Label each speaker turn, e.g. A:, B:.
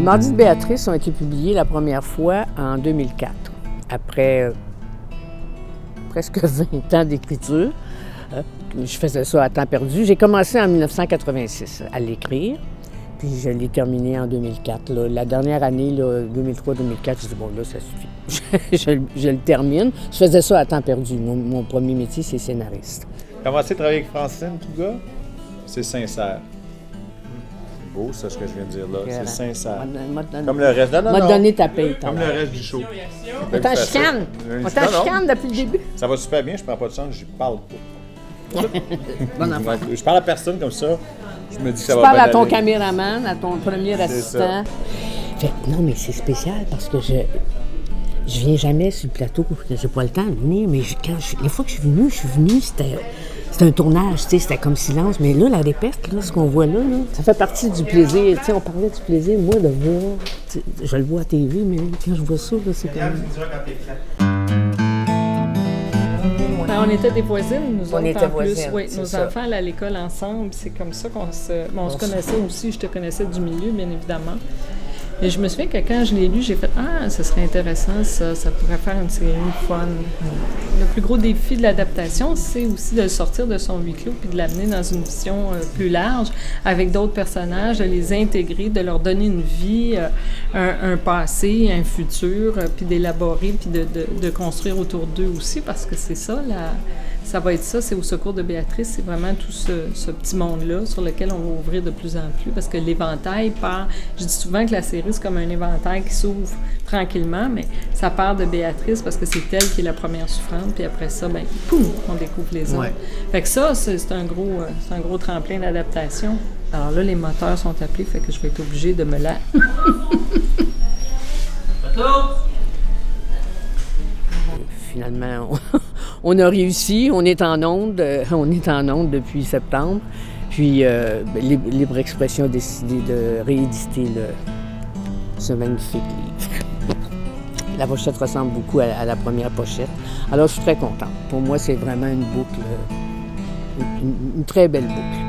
A: Mardis de Béatrice ont été publiés la première fois en 2004, après presque 20 ans d'écriture. Je faisais ça à temps perdu. J'ai commencé en 1986 à l'écrire, puis je l'ai terminé en 2004. Là. La dernière année, 2003-2004, je dis bon, là, ça suffit. je le termine. Je faisais ça à temps perdu. Mon premier métier, c'est scénariste.
B: Commencer à travailler avec Francine, tout gars, c'est sincère. C'est beau, ça, ce que je viens de dire là. C'est sincère. Comme le reste.
A: On m'a donné ta paye.
B: Comme le reste du show.
A: On t'en chicane. On t'en chicane depuis le début.
B: Ça va super bien, je prends pas de chance, j'y parle pas.
A: Bon enfant.
B: Je parle à personne comme ça. Je me dis que ça va
A: bien
B: aller.
A: Tu parles à ton caméraman, à ton premier assistant. Fait, non, mais c'est spécial parce que je viens jamais sur le plateau, j'ai pas le temps de venir, mais les fois que je suis venue, c'était un tournage, c'était comme silence. Mais là, la répète, là, ce qu'on voit là, ça fait partie du plaisir. On parlait du plaisir, moi, de voir. Je le vois à TV, mais quand je vois ça, là, c'est comme...
C: On était des voisines, nous autres, en plus.
A: Voisines,
C: Oui, nos enfants allaient à l'école ensemble. C'est comme ça qu'on se connaissait aussi. Je te connaissais du milieu, bien évidemment. Et je me souviens que quand je l'ai lu, j'ai fait « Ah, ce serait intéressant, ça pourrait faire une série fun. » Le plus gros défi de l'adaptation, c'est aussi de le sortir de son huis clos puis de l'amener dans une vision plus large, avec d'autres personnages, de les intégrer, de leur donner une vie, un passé, un futur, puis d'élaborer, puis de construire autour d'eux aussi, parce que c'est ça, ça va être ça, c'est Au secours de Béatrice, c'est vraiment tout ce petit monde-là sur lequel on va ouvrir de plus en plus, parce que l'éventail part, je dis souvent que la série, c'est comme un éventail qui s'ouvre tranquillement, mais ça part de Béatrice parce que c'est elle qui est la première souffrante, puis après ça, ben poum, on découvre les autres. Ouais. Fait que ça, c'est un gros tremplin d'adaptation. Alors là, les moteurs sont appelés, fait que je vais être obligée de me la...
A: Finalement, on a réussi, on est en onde depuis septembre. Puis Libre Expression a décidé de rééditer ce magnifique livre. La pochette ressemble beaucoup à la première pochette. Alors je suis très contente. Pour moi, c'est vraiment une boucle, une très belle boucle.